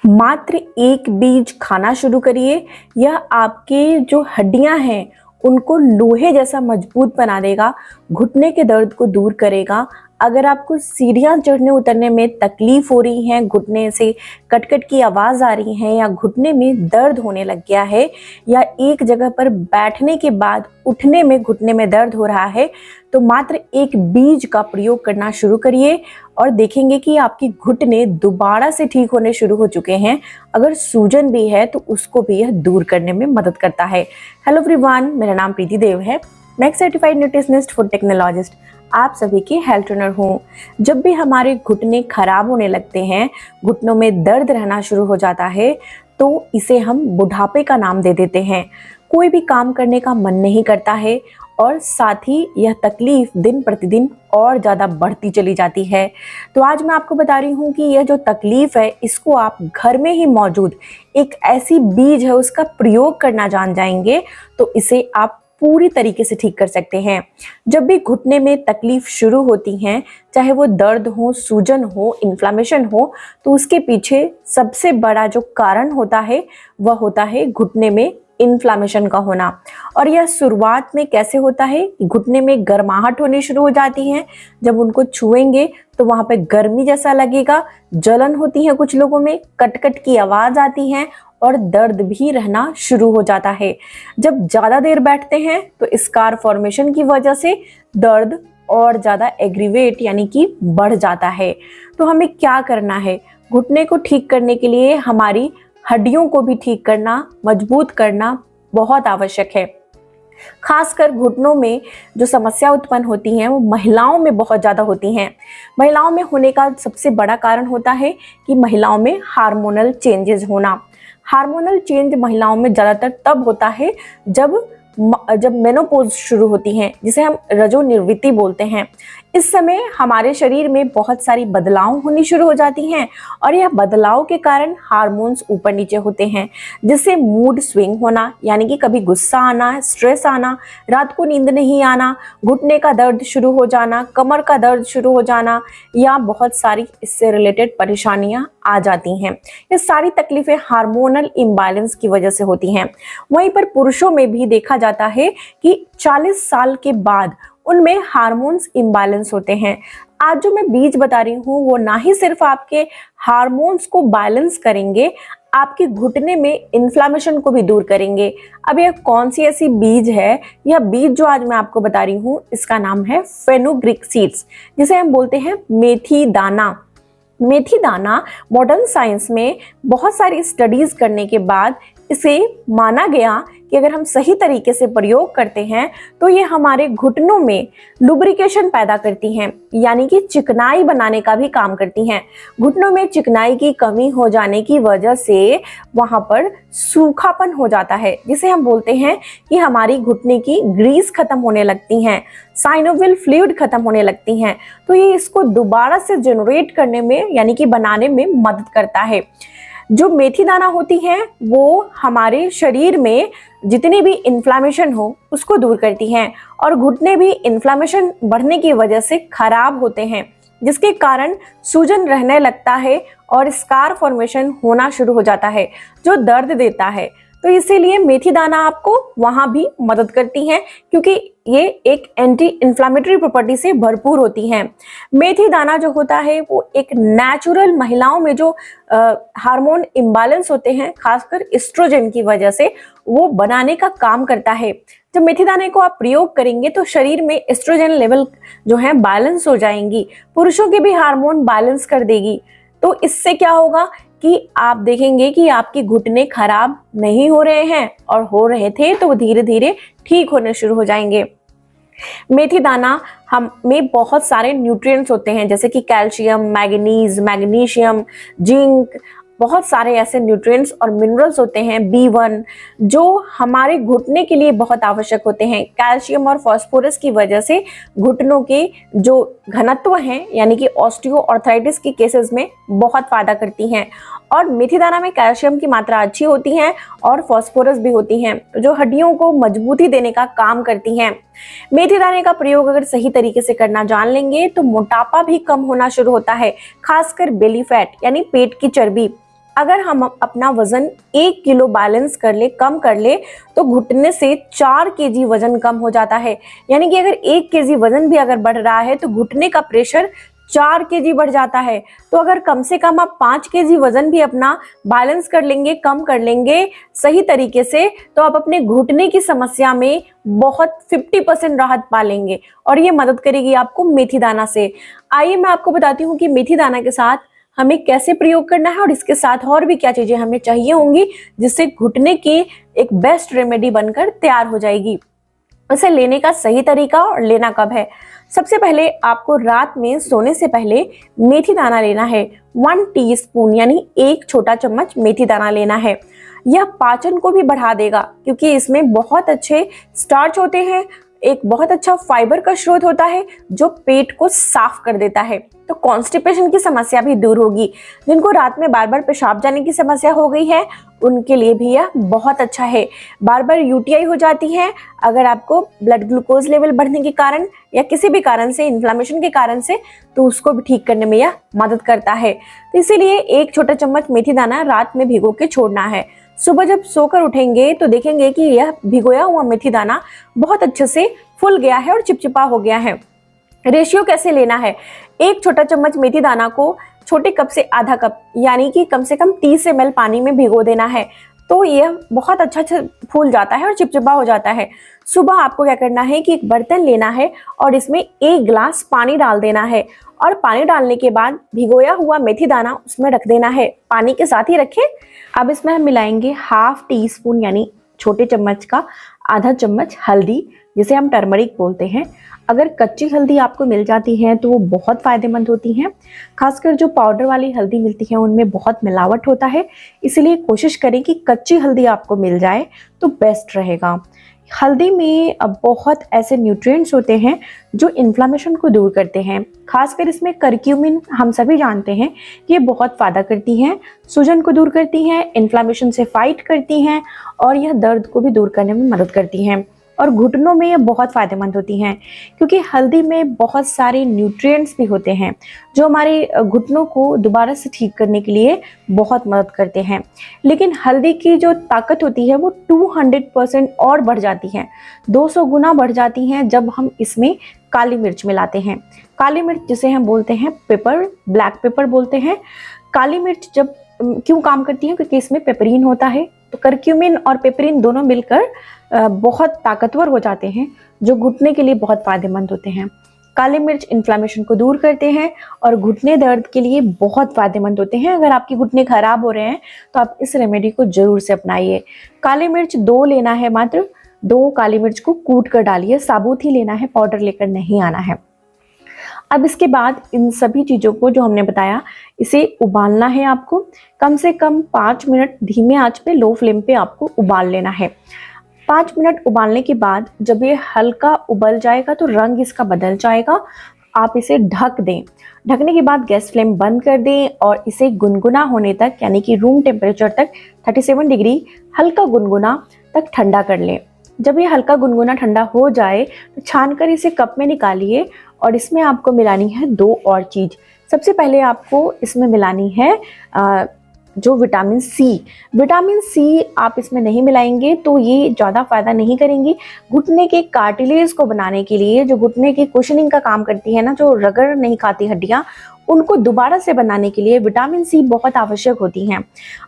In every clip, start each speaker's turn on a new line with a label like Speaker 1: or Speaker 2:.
Speaker 1: मात्र एक बीज खाना शुरू करिए। यह आपके जो हड्डियां हैं उनको लोहे जैसा मजबूत बना देगा, घुटने के दर्द को दूर करेगा। अगर आपको सीढ़ियां चढ़ने उतरने में तकलीफ हो रही है, घुटने से कट-कट की आवाज़ आ रही है या घुटने में दर्द होने लग गया है या एक जगह पर बैठने के बाद उठने में घुटने में दर्द हो रहा है, तो मात्र एक बीज का प्रयोग करना शुरू करिए और देखेंगे कि आपके घुटने दोबारा से ठीक होने शुरू हो चुके हैं। अगर सूजन भी है तो उसको भी यह दूर करने में मदद करता है। हेलो एवरीवन, मेरा नाम प्रीति देव है। मैं एक सर्टिफाइड न्यूट्रिशनिस्ट, फूड टेक्नोलॉजिस्ट, आप सभी की हेल्थ ट्रेनर हूँ। जब भी हमारे घुटने खराब होने लगते हैं, घुटनों में दर्द रहना शुरू हो जाता है, तो इसे हम बुढ़ापे का नाम दे देते हैं। कोई भी काम करने का मन नहीं करता है और साथ ही यह तकलीफ दिन प्रतिदिन और ज़्यादा बढ़ती चली जाती है। तो आज मैं आपको बता रही हूँ कि यह जो तकलीफ है, इसको आप घर में ही मौजूद एक ऐसी बीज है उसका प्रयोग करना जान जाएंगे तो इसे आप पूरी तरीके से ठीक कर सकते हैं। जब भी घुटने में तकलीफ शुरू होती है, चाहे वो दर्द हो, सूजन हो, इन्फ्लामेशन हो, तो उसके पीछे सबसे बड़ा जो कारण होता है वह होता है घुटने में इन्फ्लामेशन का होना। और यह शुरुआत में कैसे होता है, घुटने में गर्माहट होनी शुरू हो जाती है। जब उनको छुएंगे तो वहां पे गर्मी जैसा लगेगा, जलन होती है, कुछ लोगों में कट-कट की आवाज आती है और दर्द भी रहना शुरू हो जाता है। जब ज़्यादा देर बैठते हैं तो स्कार फॉर्मेशन की वजह से दर्द और ज़्यादा एग्रीवेट यानी कि बढ़ जाता है। तो हमें क्या करना है? घुटने को ठीक करने के लिए हमारी हड्डियों को भी ठीक करना, मजबूत करना बहुत आवश्यक है। खासकर घुटनों में जो समस्या उत्पन्न होती हैं वो महिलाओं में बहुत ज़्यादा होती हैं। महिलाओं में होने का सबसे बड़ा कारण होता है कि महिलाओं में हार्मोनल चेंजेस होना। हार्मोनल चेंज महिलाओं में ज़्यादातर तब होता है जब मेनोपॉज शुरू होती हैं, जिसे हम रजोनिवृत्ति बोलते हैं। इस समय हमारे शरीर में बहुत सारी बदलाव होनी शुरू हो जाती हैं और यह बदलाव के कारण हार्मोन्स ऊपर नीचे होते हैं, जिससे मूड स्विंग होना, यानी कि कभी गुस्सा आना, स्ट्रेस आना, रात को नींद नहीं आना, घुटने का दर्द शुरू हो जाना, कमर का दर्द शुरू हो जाना या बहुत सारी इससे रिलेटेड परेशानियां आ जाती हैं। ये सारी तकलीफें हार्मोनल इम्बैलेंस की वजह से होती हैं। वहीं पर पुरुषों में भी देखा जाता है कि 40 साल के बाद उनमें हार्मोन्स इम्बैलेंस होते हैं। आज जो मैं बीज बता रही हूँ वो ना ही सिर्फ आपके हार्मोन्स को बैलेंस करेंगे, आपके घुटने में इन्फ्लामेशन को भी दूर करेंगे। अब यह कौन सी ऐसी बीज है? यह बीज जो आज मैं आपको बता रही हूँ इसका नाम है फेनुग्रीक सीड्स, जिसे हम बोलते हैं मेथी दाना। मेथी दाना मॉडर्न साइंस में बहुत सारी स्टडीज करने के बाद इसे माना गया कि अगर हम सही तरीके से प्रयोग करते हैं तो ये हमारे घुटनों में लुब्रिकेशन पैदा करती हैं, यानी कि चिकनाई बनाने का भी काम करती हैं। घुटनों में चिकनाई की कमी हो जाने की वजह से वहां पर सूखापन हो जाता है, जिसे हम बोलते हैं कि हमारी घुटने की ग्रीस खत्म होने लगती हैं, साइनोवियल फ्लूइड खत्म होने लगती हैं। तो ये इसको दोबारा से जनरेट करने में यानी कि बनाने में मदद करता है। जो मेथी दाना होती है वो हमारे शरीर में जितनी भी इन्फ्लामेशन हो उसको दूर करती हैं और घुटने भी इन्फ्लामेशन बढ़ने की वजह से खराब होते हैं, जिसके कारण सूजन रहने लगता है और स्कार फॉर्मेशन होना शुरू हो जाता है जो दर्द देता है। तो इसीलिए मेथी दाना आपको वहां भी मदद करती हैं, क्योंकि ये एक एंटी इन्फ्लामेटरी प्रॉपर्टी से भरपूर होती हैं। मेथी दाना जो होता है वो एक नेचुरल, महिलाओं में जो हार्मोन इम्बैलेंस होते हैं खासकर एस्ट्रोजन की वजह से, वो बनाने का काम करता है। जब मेथी दाने को आप प्रयोग करेंगे तो शरीर में एस्ट्रोजन लेवल जो है बैलेंस हो जाएंगी, पुरुषों के भी हार्मोन बैलेंस कर देगी। तो इससे क्या होगा कि आप देखेंगे कि आपके घुटने खराब नहीं हो रहे हैं और हो रहे थे तो वो धीरे धीरे ठीक होने शुरू हो जाएंगे। मेथी दाना हम में बहुत सारे न्यूट्रिएंट्स होते हैं, जैसे कि कैल्शियम, मैग्नीज, मैग्नीशियम, जिंक, बहुत सारे ऐसे न्यूट्रिएंट्स और मिनरल्स होते हैं B1 जो हमारे घुटने के लिए बहुत आवश्यक होते हैं। कैल्शियम और फास्फोरस की वजह से घुटनों के जो घनत्व हैं यानी कि ऑस्टियोआर्थराइटिस के केसेस में बहुत फायदा करती हैं। और मेथी दाना में कैल्शियम की मात्रा अच्छी होती है और फास्फोरस भी होती हैं जो हड्डियों को मजबूती देने का काम करती हैं। मेथी दाने का प्रयोग अगर सही तरीके से करना जान लेंगे तो मोटापा भी कम होना शुरू होता है, खासकर बेली फैट यानी पेट की चर्बी। अगर हम अपना वजन 1 किलो बैलेंस कर ले, कम कर ले, तो घुटने से 4 केजी वजन कम हो जाता है। यानी कि अगर 1 केजी वजन भी अगर बढ़ रहा है तो घुटने का प्रेशर 4 केजी बढ़ जाता है। तो अगर कम से कम आप 5 केजी वजन भी अपना बैलेंस कर लेंगे, कम कर लेंगे सही तरीके से, तो आप अपने घुटने की समस्या में बहुत 50% राहत पा लेंगे और ये मदद करेगी आपको मेथी दाना से। आइए मैं आपको बताती हूँ कि मेथी दाना के साथ हमें कैसे प्रयोग करना है और इसके साथ और भी क्या चीजें हमें चाहिए होंगी जिससे घुटने की एक बेस्ट रेमेडी बनकर तैयार हो जाएगी। इसे लेने का सही तरीका और लेना कब है। सबसे पहले आपको रात में सोने से पहले मेथी दाना लेना है। 1 टीस्पून यानी 1 छोटा चम्मच मेथी दाना लेना है। यह पाचन को भी बढ़ा देगा क्योंकि इसमें बहुत अच्छे स्टार्च होते हैं, एक बहुत अच्छा फाइबर का स्रोत होता है जो पेट को साफ कर देता है। तो कॉन्स्टिपेशन की समस्या भी दूर होगी। जिनको रात में बार बार पेशाब जाने की समस्या हो गई है उनके लिए भी यह बहुत अच्छा है। बार बार यूटीआई हो जाती है, अगर आपको ब्लड ग्लूकोज लेवल बढ़ने के कारण या किसी भी कारण से, इन्फ्लामेशन के कारण से, तो उसको भी ठीक करने में यह मदद करता है। तो इसीलिए 1 छोटा चम्मच मेथी दाना रात में भिगो के छोड़ना है। सुबह जब सोकर उठेंगे तो देखेंगे कि यह भिगोया हुआ मेथी दाना बहुत अच्छे से फूल गया है और चिपचिपा हो गया है। रेशियो कैसे लेना है, 1 छोटा चम्मच मेथी दाना को छोटे कप से आधा कप यानी कि कम से कम 30 ml पानी में भिगो देना है। तो यह बहुत अच्छा फूल जाता है और चिपचिपा हो जाता है। सुबह आपको क्या करना है कि एक बर्तन लेना है और इसमें 1 गिलास पानी डाल देना है और पानी डालने के बाद भिगोया हुआ मेथी दाना उसमें रख देना है। पानी के साथ ही रखें। अब इसमें हम मिलाएंगे 1/2 टीस्पून यानी छोटे चम्मच का आधा चम्मच हल्दी, जिसे हम टर्मरिक बोलते हैं। अगर कच्ची हल्दी आपको मिल जाती है तो वो बहुत फ़ायदेमंद होती हैं। खासकर जो पाउडर वाली हल्दी मिलती है उनमें बहुत मिलावट होता है, इसलिए कोशिश करें कि कच्ची हल्दी आपको मिल जाए तो बेस्ट रहेगा। हल्दी में बहुत ऐसे न्यूट्रिएंट्स होते हैं जो इन्फ्लामेशन को दूर करते हैं। खासकर इसमें करक्यूमिन हम सभी जानते हैं कि ये बहुत फ़ायदा करती हैं, सूजन को दूर करती हैं, इन्फ्लामेशन से फाइट करती हैं और यह दर्द को भी दूर करने में मदद करती हैं। और घुटनों में ये बहुत फ़ायदेमंद होती हैं क्योंकि हल्दी में बहुत सारे न्यूट्रिएंट्स भी होते हैं जो हमारे घुटनों को दोबारा से ठीक करने के लिए बहुत मदद करते हैं। लेकिन हल्दी की जो ताकत होती है वो 200% और बढ़ जाती है, 200 गुना बढ़ जाती हैं जब हम इसमें काली मिर्च मिलाते हैं। काली मिर्च जिसे हम बोलते हैं पेपर, ब्लैक पेपर बोलते हैं। काली मिर्च जब क्यों काम करती है, क्योंकि इसमें पेपरिन होता है। तो करक्यूमिन और पेपरिन दोनों मिलकर बहुत ताकतवर हो जाते हैं जो घुटने के लिए बहुत फ़ायदेमंद होते हैं। काली मिर्च इन्फ्लामेशन को दूर करते हैं और घुटने दर्द के लिए बहुत फ़ायदेमंद होते हैं। अगर आपके घुटने खराब हो रहे हैं तो आप इस रेमेडी को ज़रूर से अपनाइए। काली मिर्च 2 लेना है, मात्र 2 काली मिर्च को कूट कर डालिए, साबुत ही लेना है, पाउडर लेकर नहीं आना है। अब इसके बाद इन सभी चीज़ों को जो हमने बताया इसे उबालना है आपको। कम से कम 5 मिनट धीमे आंच पे, लो फ्लेम पे आपको उबाल लेना है। 5 मिनट उबालने के बाद जब ये हल्का उबल जाएगा तो रंग इसका बदल जाएगा, आप इसे ढक दें। ढकने के बाद गैस फ्लेम बंद कर दें और इसे गुनगुना होने तक यानी कि रूम टेम्परेचर तक 37 डिग्री हल्का गुनगुना तक ठंडा कर लें। जब ये हल्का गुनगुना ठंडा हो जाए तो छानकर इसे कप में निकालिए और इसमें आपको मिलानी है 2 और चीज़। सबसे पहले आपको इसमें मिलानी है जो विटामिन सी। विटामिन सी आप इसमें नहीं मिलाएंगे तो ये ज़्यादा फ़ायदा नहीं करेंगी। घुटने के कार्टिलेज को बनाने के लिए, जो घुटने की कुशनिंग का काम करती है ना, जो रगड़ नहीं खाती हड्डियाँ, उनको दोबारा से बनाने के लिए विटामिन सी बहुत आवश्यक होती हैं।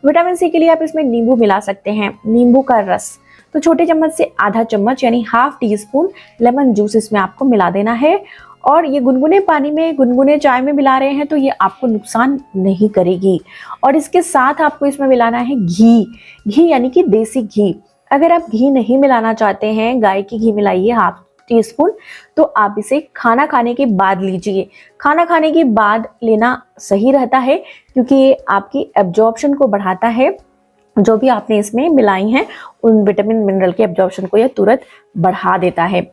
Speaker 1: विटामिन सी के लिए आप इसमें नींबू मिला सकते हैं, नींबू का रस। तो छोटे चम्मच से आधा चम्मच यानी 1/2 टीस्पून लेमन जूस इसमें आपको मिला देना है। और ये गुनगुने पानी में, गुनगुने चाय में मिला रहे हैं तो ये आपको नुकसान नहीं करेगी। और इसके साथ आपको इसमें मिलाना है घी। घी यानी कि देसी घी। अगर आप घी नहीं मिलाना चाहते हैं, गाय की घी मिलाइए 1/2 टीस्पून। तो आप इसे खाना खाने के बाद लीजिए। खाना खाने के बाद लेना सही रहता है क्योंकि ये आपकी एब्जॉर्प्शन को बढ़ाता है। जो भी आपने इसमें मिलाई हैं उन विटामिन मिनरल के एब्जॉर्प्शन को यह तुरंत बढ़ा देता है।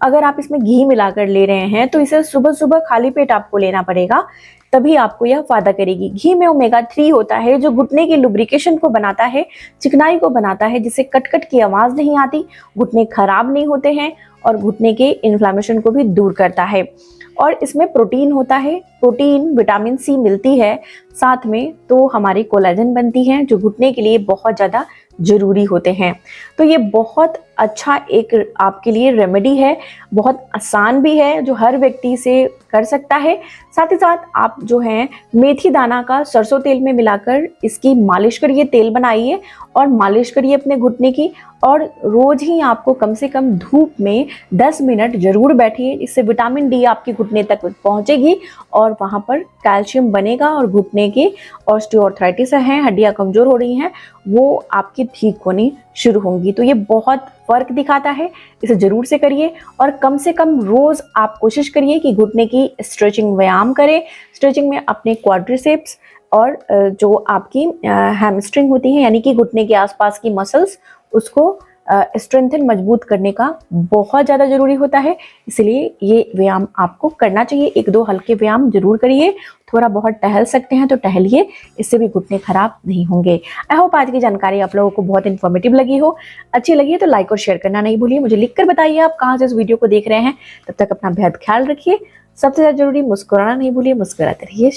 Speaker 1: अगर आप इसमें घी मिलाकर ले रहे हैं तो इसे सुबह सुबह खाली पेट आपको लेना पड़ेगा, तभी आपको यह फायदा करेगी। घी में ओमेगा 3 होता है जो घुटने की लुब्रिकेशन को बनाता है, चिकनाई को बनाता है, जिससे कट-कट की आवाज़ नहीं आती, घुटने खराब नहीं होते हैं और घुटने के इन्फ्लामेशन को भी दूर करता है। और इसमें प्रोटीन होता है, प्रोटीन विटामिन सी मिलती है साथ में, तो हमारी कोलेजन बनती है जो घुटने के लिए बहुत ज़्यादा जरूरी होते हैं। तो ये बहुत अच्छा एक आपके लिए रेमेडी है, बहुत आसान भी है, जो हर व्यक्ति से कर सकता है। साथ ही साथ आप जो है मेथी दाना का सरसों तेल में मिलाकर इसकी मालिश करिए, तेल बनाइए और मालिश करिए अपने घुटने की, और रोज ही आपको कम से कम धूप में 10 मिनट जरूर बैठिए। इससे विटामिन डी आपके घुटने तक पहुंचेगी और वहां पर कैल्शियम बनेगा और घुटने की ऑस्टियोआर्थराइटिस है, हड्डियां कमजोर हो रही हैं, वो आपकी ठीक होनी शुरू होंगी। तो ये बहुत फर्क दिखाता है, इसे जरूर से करिए और कम से कम रोज आप कोशिश करिए कि घुटने की स्ट्रेचिंग व्यायाम करें। स्ट्रेचिंग में अपने क्वाड्रिसेप्स और जो आपकी हैमस्ट्रिंग होती है यानी कि घुटने के आसपास की मसल्स, उसको स्ट्रेंथन मजबूत करने का बहुत ज़्यादा जरूरी होता है। इसलिए ये व्यायाम आपको करना चाहिए। 1-2 हल्के व्यायाम जरूर करिए, थोड़ा बहुत टहल सकते हैं तो टहलिए, इससे भी घुटने खराब नहीं होंगे। आई होप आज की जानकारी आप लोगों को बहुत इन्फॉर्मेटिव लगी हो। अच्छी लगी है तो लाइक और शेयर करना नहीं भूलिए। मुझे लिखकर बताइए आप कहाँ से इस वीडियो को देख रहे हैं। तब तक अपना बेहद ख्याल रखिए। सबसे ज़्यादा जरूरी मुस्कुराना नहीं भूलिए, मुस्कुराते रहिए।